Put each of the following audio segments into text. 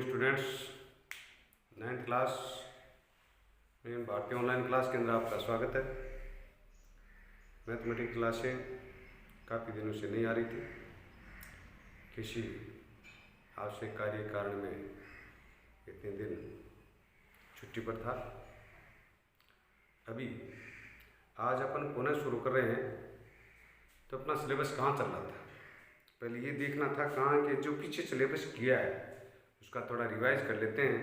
Students, 9th class में भारतीय online class के अंदर आपका स्वागत है। मैथमेटिक्स क्लासें काफ़ी दिनों से नहीं आ रही थी, किसी आवश्यक कार्य के कारण में इतने दिन छुट्टी पर था। अभी आज अपन पुनः शुरू कर रहे हैं। तो अपना सिलेबस कहाँ चल रहा था, पहले ये देखना था कहाँ के जो पीछे सिलेबस किया है उसका थोड़ा रिवाइज कर लेते हैं,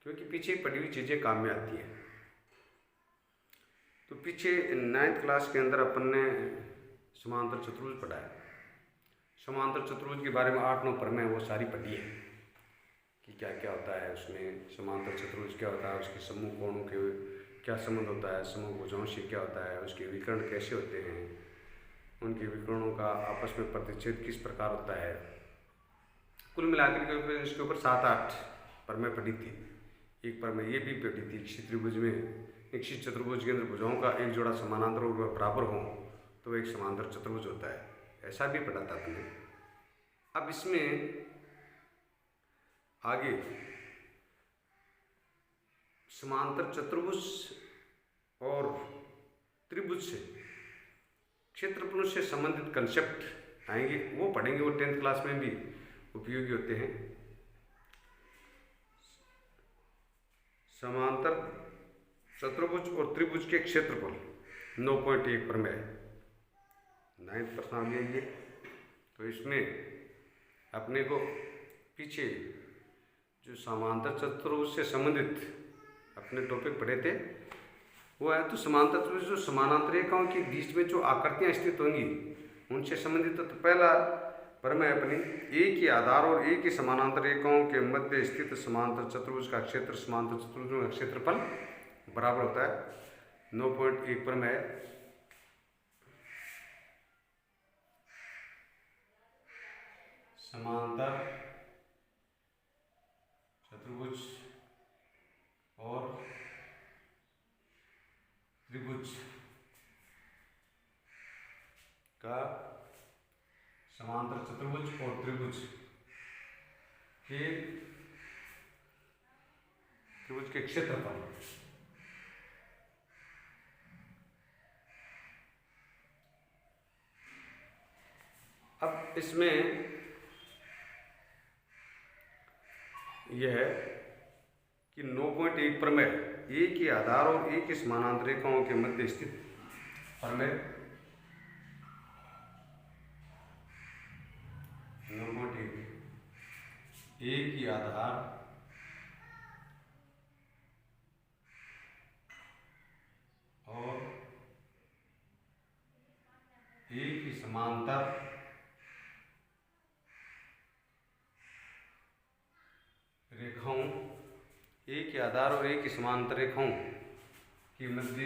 क्योंकि पीछे पढ़ी हुई चीज़ें काम में आती हैं। तो पीछे 9th क्लास के अंदर अपन ने समांतर चतुर्भुज पढ़ा है। समांतर चतुर्भुज के बारे में 8-9 प्रमेय वो सारी पढ़ी है कि क्या क्या होता है उसमें। समांतर चतुर्भुज क्या होता है, उसके समूह कोणों के क्या संबंध होता है, समूह भुजाओं से क्या होता है, उसके विकर्ण कैसे होते हैं, उनके विकर्णों का आपस में प्रतिच्छेद किस प्रकार होता है। कुल मिलाकर के इसके ऊपर 7-8 प्रमेय पढ़ी थी। एक प्रमेय ये भी पढ़ी थी, इच्छित त्रिभुज में इच्छित चतुर्भुज के अंदर भुजाओं का एक जोड़ा समानांतर और बराबर हो तो वह एक समांतर चतुर्भुज होता है, ऐसा भी पढ़ा था हमने। अब इसमें आगे समांतर चतुर्भुज और त्रिभुज से क्षेत्रफलों से संबंधित कंसेप्ट आएंगे, वो पढ़ेंगे। वो 10th क्लास में भी उपयोगी होते हैं। समांतर चतुर्भुज और त्रिभुज के क्षेत्रफल 9.1 प्रमेय 9th प्रश्नावली है ये। तो इसमें अपने को पीछे जो समांतर चतुर्भुज से संबंधित अपने टॉपिक पढ़े थे वो है। तो समांतर चतुर्भुज जो समानांतर रेखाओं के बीच में जो आकृतियां स्थित होंगी उनसे संबंधित। तो पहला प्रमेय अपनी एक ही आधार और एक ही समानांतर रेखाओं के मध्य स्थित समांतर चतुर्भुज का क्षेत्र समांतर चतुर्भुज का क्षेत्रफल बराबर होता है 9.1 प्रमेय। समांतर चतुर्भुज और त्रिभुज का समांतर चतुर्भुज और त्रिभुज के क्षेत्रफल अब इसमें यह है कि 9.1 प्रमेय एक ही आधार और एक ही समानांतर रेखाओं के मध्य स्थित प्रमेय 9.1 एक ही आधार और एक ही समांतर रेखाओं एक ही आधार और एक ही समांतर रेखाओं के मध्य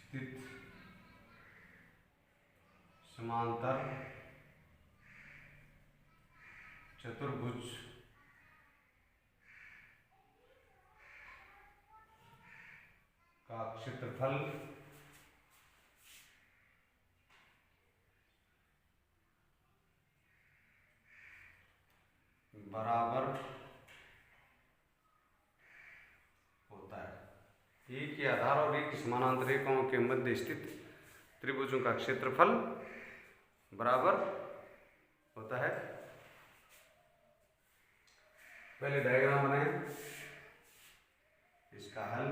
स्थित समांतर चतुर्भुज का क्षेत्रफल बराबर होता है एक ही आधार और एक समानांतर रेखाओं के मध्य स्थित त्रिभुजों का क्षेत्रफल बराबर होता है। पहले डायग्राम बनाएं, इसका हल।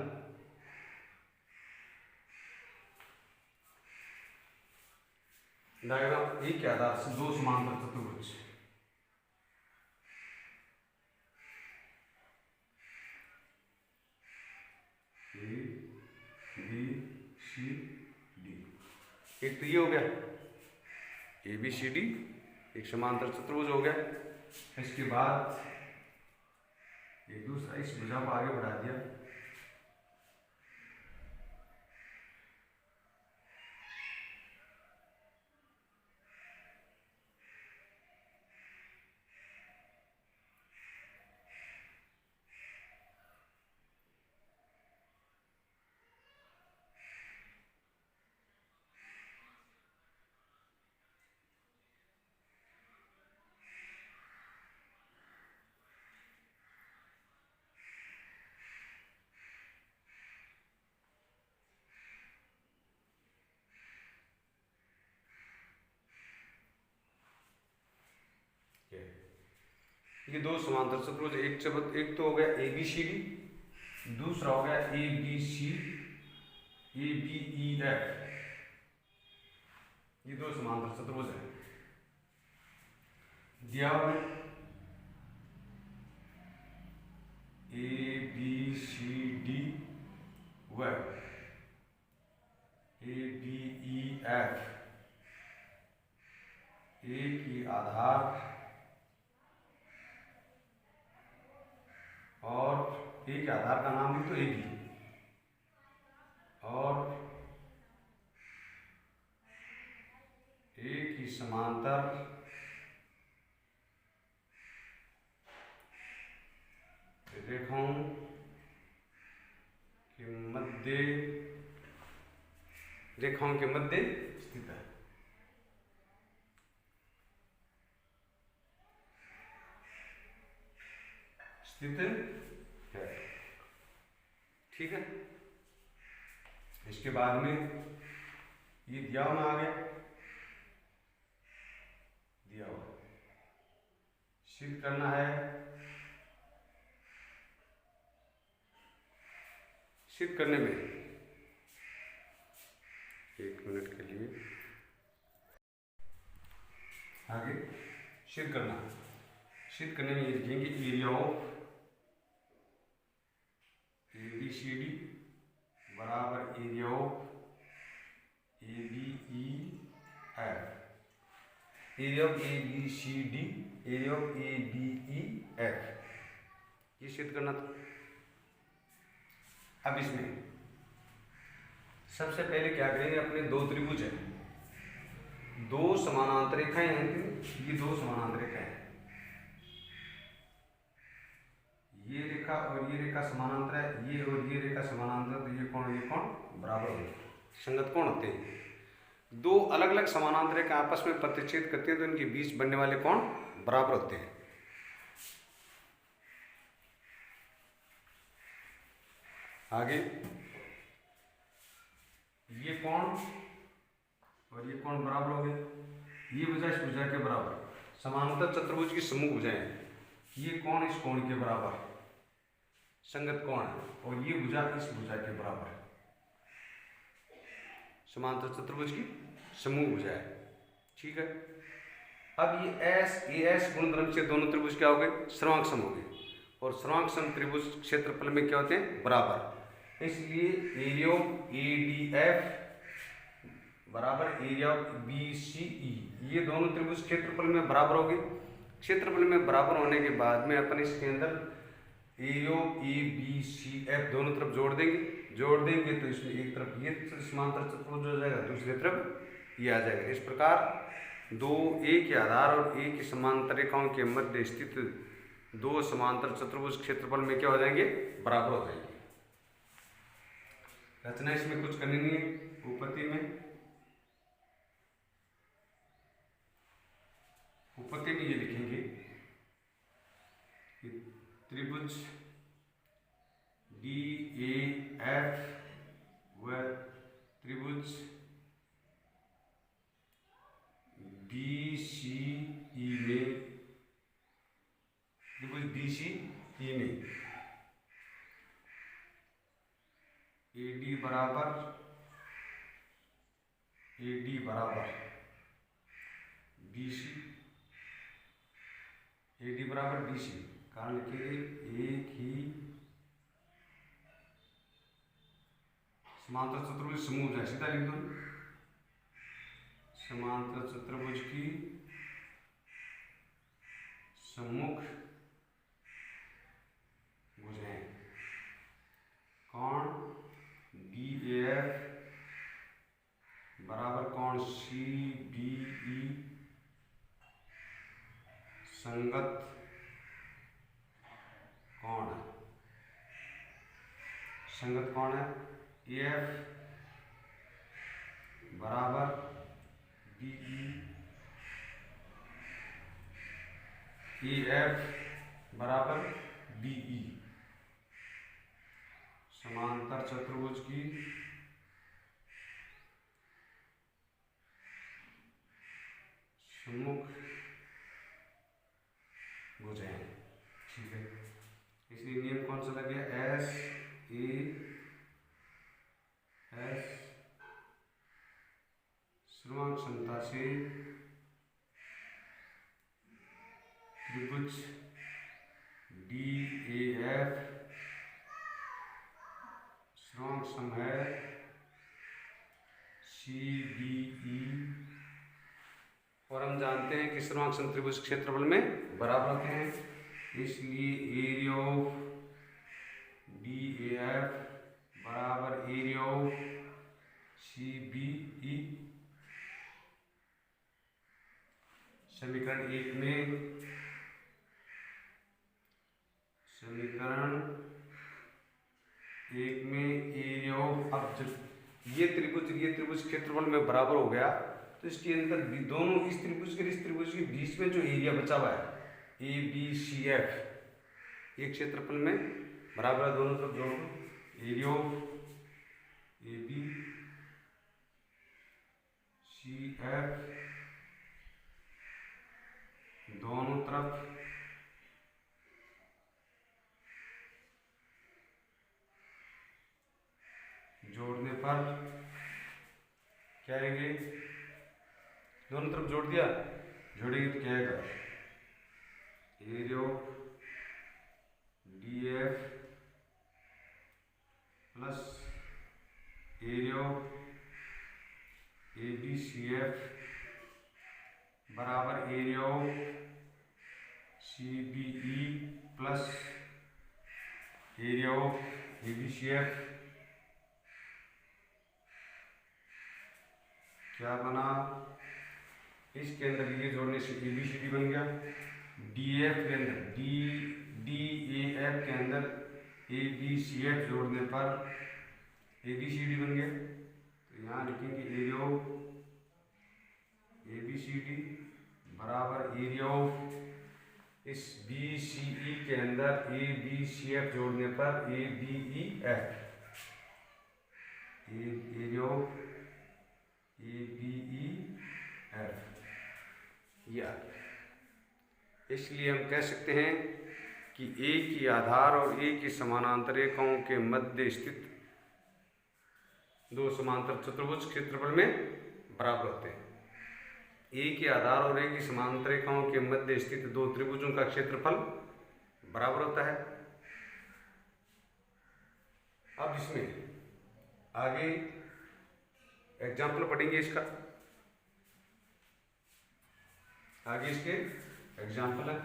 डायग्राम एक के आधार से दो समांतर चतुर्भुज ए बी सी डी। एक तो ये हो गया ए बी सी डी, एक समांतर चतुर्भुज हो गया। इसके बाद एक दूसरा इस भुजा को आगे बढ़ा दिया, ये दो समांतर चतुर्भुज, एक तो हो गया ए बी सी डी, दूसरा हो गया A B C A B E F. ये दो समांतर चतुर्भुज है। दिया हुआ है ए बी सी डी व ए बी ई एफ, एक ही आधार और एक आधार का नाम भी तो ए बी, और एक ही समांतर रेखाओं के मध्य स्थित है। ठीक है। इसके बाद में ये दिया हुआ आ गया, दिया हुआ सिद्ध करना है। सिद्ध करने में 1 मिनट के लिए आगे सिद्ध करना है। सिद्ध करने में ये लिखेंगे area of A B C D बराबर area of A B E F. Area of A B C D, area of A B E F, ये सिद्ध करना था। अब इसमें सबसे पहले क्या करेंगे, अपने दो त्रिभुज हैं, दो समानांतर रेखाएं हैं, ये दो समानांतर रेखाएं हैं, ये रेखा और ये रेखा समानांतर है, ये और ये रेखा समानांतर, तो ये कोण बराबर होते हैं, संगत कोण होते हैं। दो अलग अलग समानांतर रेखा आपस में प्रतिच्छेद करते हैं तो इनके बीच बनने वाले कोण बराबर होते हैं। आगे ये कोण और ये कोण बराबर हो गए, ये भुजा इस भुजा के बराबर, समांतर चतुर्भुज की सम्मुख भुजाएं हैं, ये कोण इस कोण के बराबर संगत कोण है, और ये भुजा इस भुजा के बराबर है, समांतर चतुर्भुज की सम्मुख भुजा है। ठीक है। अब ये एस गुणधर्म से दोनों त्रिभुज क्या हो गए, सर्वांग सम हो गए, और सर्वांग सम त्रिभुज क्षेत्रफल में क्या होते हैं, बराबर। इसलिए area of A D F बराबर एरिया ऑफ बी सी ई, ये दोनों त्रिभुज क्षेत्रफल में बराबर हो गए। क्षेत्रफल में बराबर होने के बाद में अपन इसके अंदर area of A B C F दोनों तरफ जोड़ देंगे तो इसमें एक तरफ ये समांतर चतुर्भुज हो जाएगा, दूसरी तरफ ये आ जाएगा। इस प्रकार दो एक ही आधार और एक ही समांतर रेखाओं के मध्य स्थित दो समांतर चतुर्भुज क्षेत्रफल में क्या हो जाएंगे, बराबर हो जाएंगे। रचना इसमें कुछ करनी नहीं है। उपपत्ति में ये लिखेंगे कि त्रिभुज डी ए एफ व त्रिभुज बी सी ई में, त्रिभुज बी सी ई में ए डी बराबर बी सी, ए डी बराबर बी सी, कारण लिखेंगे एक ही समांतर चतुर्भुज समूह है, सीधा लिख दो, समांतर चतुर्भुज की सम्मुख भुजाएं, कोण बी एफ बराबर कोण सी बी ई संगत कोण है, संगत कोण है। ए एफ बराबर बी ई, ए एफ बराबर बी ई, समांतर चतुर्भुज की सम्मुख भुजाएं। से त्रिभुज DAF श्रृंग सम है CBE, और हम जानते हैं कि श्रृंग सम त्रिभुज क्षेत्रफल में बराबर होते हैं, इसलिए एरिया ऑफ DAF बराबर एरिया ऑफ CBE। समीकरण एक में एरिया ऑफ, अब जब ये त्रिभुज क्षेत्रफल में बराबर हो गया तो इसके अंदर दोनों इस त्रिभुज के बीच में जो एरिया बचा हुआ है ABCF, ये क्षेत्रफल में बराबर है, दोनों तरफ जोड़ो, एरिया ऑफ ABCF दोनों तरफ जोड़ने पर क्या आएंगे, दोनों तरफ जोड़ दिया, जोड़ेंगे तो क्या आएगा, area of DF plus area of ABCF बराबर area of CBE plus area of ABCF। क्या बना, इसके अंदर ये जोड़ने से ABCD बन गया, DF के अंदर DAF के अंदर ABCF जोड़ने पर ABCD बन गया। तो यहाँ लिखेंगे एरिया ऑफ ABCD बराबर एरिया ऑफ इस BCE के अंदर ABCF जोड़ने पर ABEF, एरिया ऑफ ABEF ये आ गया। इसलिए हम कह सकते हैं कि A की आधार और A की समानांतर रेखाओं के मध्य स्थित दो समांतर चतुर्भुज क्षेत्रफल में बराबर होते हैं। A के आधार और A की समांतर रेखाओं के मध्य स्थित दो त्रिभुजों का क्षेत्रफल बराबर होता है। अब इसमें आगे एग्जाम्पल पढ़ेंगे, इसका आगे इसके एग्जाम्पल है।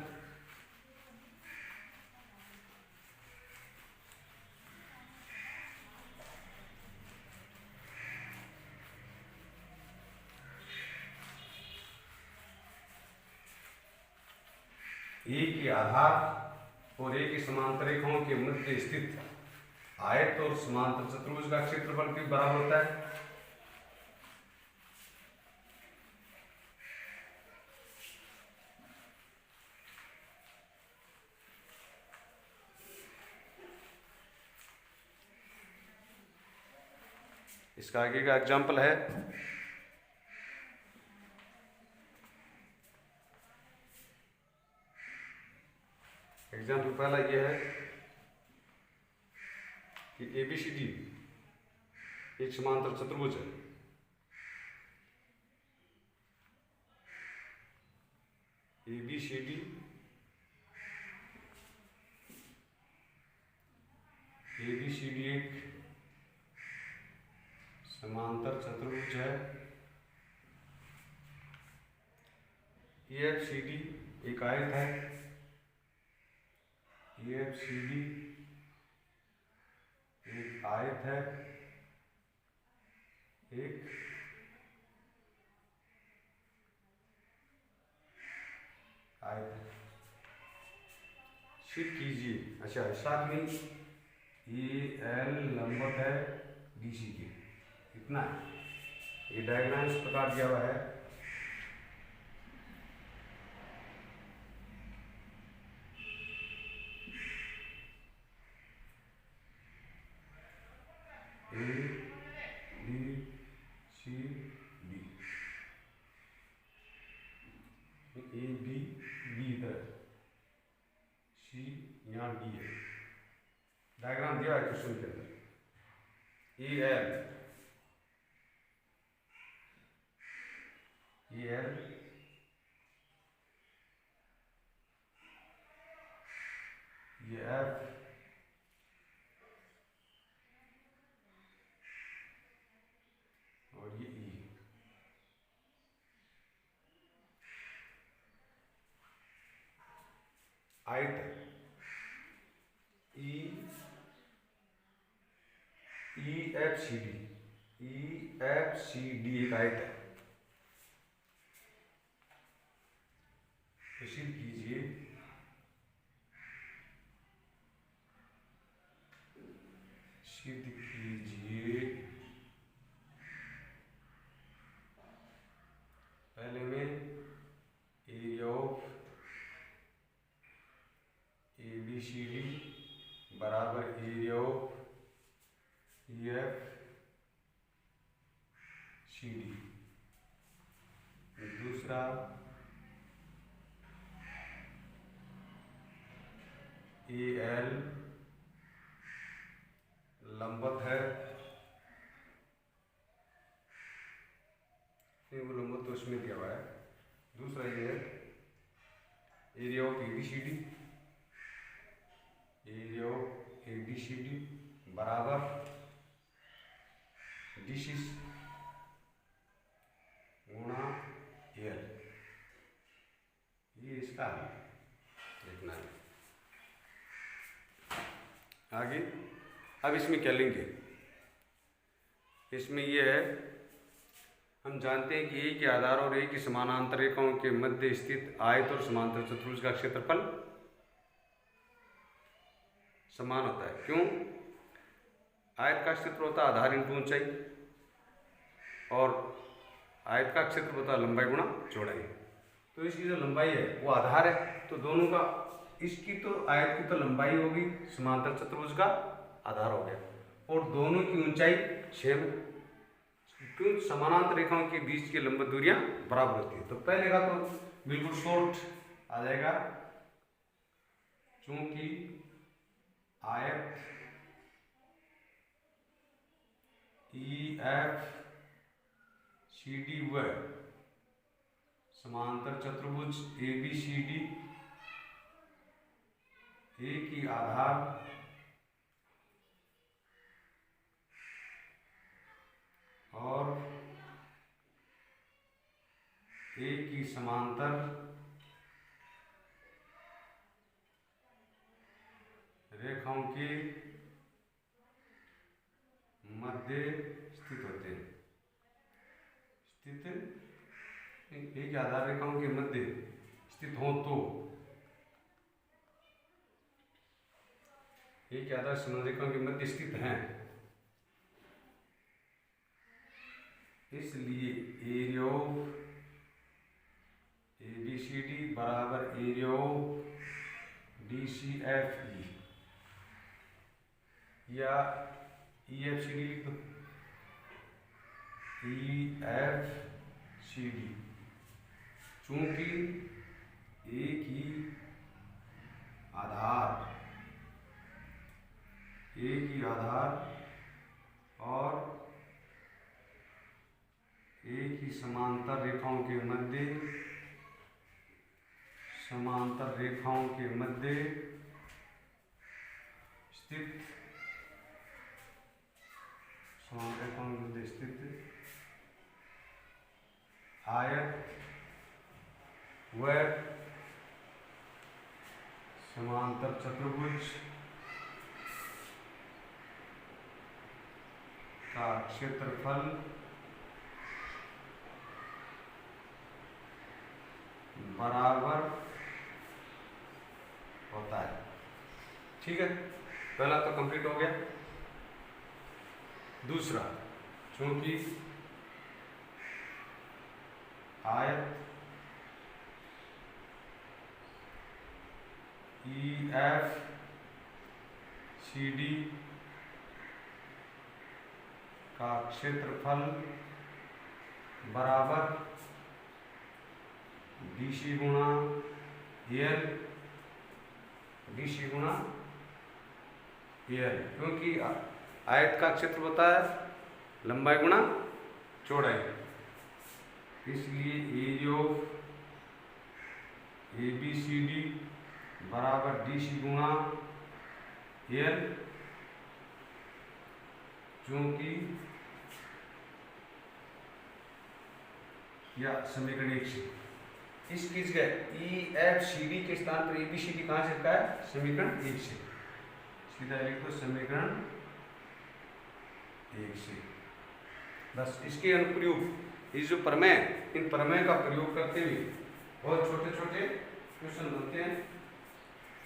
A के आधार और A की समांतर रेखाओं के मध्य स्थित आयत और समांतर चतुर्भुज का क्षेत्रफल भी बराबर होता है। इसका आगे का एग्जाम्पल है एग्जाम्पल पहला ये है कि ABCD एक समांतर चतुर्भुज है। ABCD एक समांतर चतुर्भुज है। EFCD एक आयत है। EFCD एक आयत है, एक आयत है। शिफ्ट कीजिए, अच्छा साथ में AL लंबवत है BC के, इतना ये डायग्राम इस प्रकार दिया हुआ है। ABB इधर, C यहाँ D है, डायग्राम दिया है क्वेश्चन के अंदर। AL ये एल, ये एफ, और ये ई। आयत E F C D, E F C D एक आयत है। तो सिद्ध कीजिए पहले में area of A B C D बराबर area of E F C D. दूसरा ए एल लंबवत है, वो लंबवत तो उसमें दिया हुआ है। दूसरा ये है area of A B C D, area of A B C D बराबर डिसिस गुणा एल। ये इसका देखना है। आगे अब इसमें क्या लेंगे, इसमें ये है, हम जानते हैं कि ए के आधार और ए की समानांतर रेखाओं के मध्य स्थित आयत और समांतर चतुर्भुज का क्षेत्रफल समान होता है। क्यों? आयत का क्षेत्र होता है आधार इंटू ऊंचाई, और आयत का क्षेत्र होता है लंबाई गुणा चौड़ाई। तो इसकी जो लंबाई है वो आधार है, तो दोनों का, इसकी तो आयत की तो लंबाई होगी, समांतर चतुर्भुज का आधार हो गया, और दोनों की ऊंचाई सेम, क्यों? समानांतर रेखाओं के बीच की लंबवत दूरियां बराबर होती है। तो पहले का तो बिल्कुल शॉर्ट आ जाएगा, चूंकि आयत ई एफ सी डी व समांतर चतुर्भुज ए बी सी डी ए की आधार और ए की समांतर रेखाओं के मध्य स्थित होते हैं। स्थित ए के आधार रेखाओं के मध्य स्थित हो तो ए के आधार समांतर रेखाओं के मध्य स्थित हैं, इसलिए area of A B C D बराबर area of D C F E, या ई एफ सी डी लिख दो, ई एफ सी डी। चूंकि ए की आधार और ए की समांतर रेखाओं के मध्य स्थित आयत व समांतर चतुर्भुज का क्षेत्रफल बराबर होता है। ठीक है, पहला तो कंप्लीट हो गया। दूसरा, चूंकि आयत ई एफ सी डी का क्षेत्रफल बराबर डी सी गुणा एल, डी सी गुणा एल, क्योंकि आयत का क्षेत्र होता है लंबाई गुणा चौड़ाई, इसलिए एरिया ऑफ ABCD बराबर DC गुणा L, क्योंकि या समीकरण 1 से इस चीज का EFCD के स्थान पर ABCD कहाँ से रखा है? समीकरण 1 से। सीधा लिख दो समीकरण 1 से। बस इसके अनुप्रयोग, इस जो प्रमेय, इन प्रमेय का प्रयोग करते हुए बहुत छोटे छोटे क्वेश्चन बनते हैं,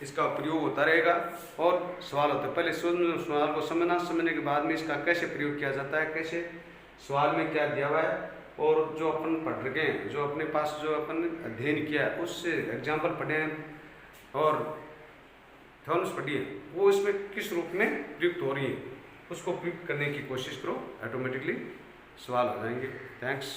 इसका प्रयोग होता रहेगा और सवाल होते हैं। पहले सवाल को समझने के बाद में इसका कैसे प्रयोग किया जाता है, कैसे सवाल में क्या दिया हुआ है, और जो अपन पढ़ रखे हैं, जो अपने पास जो अपन अध्ययन किया है उससे एग्जाम्पल पढ़े हैं और थॉर्म्स पढ़ी है, वो इसमें किस रूप में प्रयुक्त हो रही है उसको प्रयुक्त करने की कोशिश करो, ऑटोमेटिकली सवाल हो जाएंगे। थैंक्स।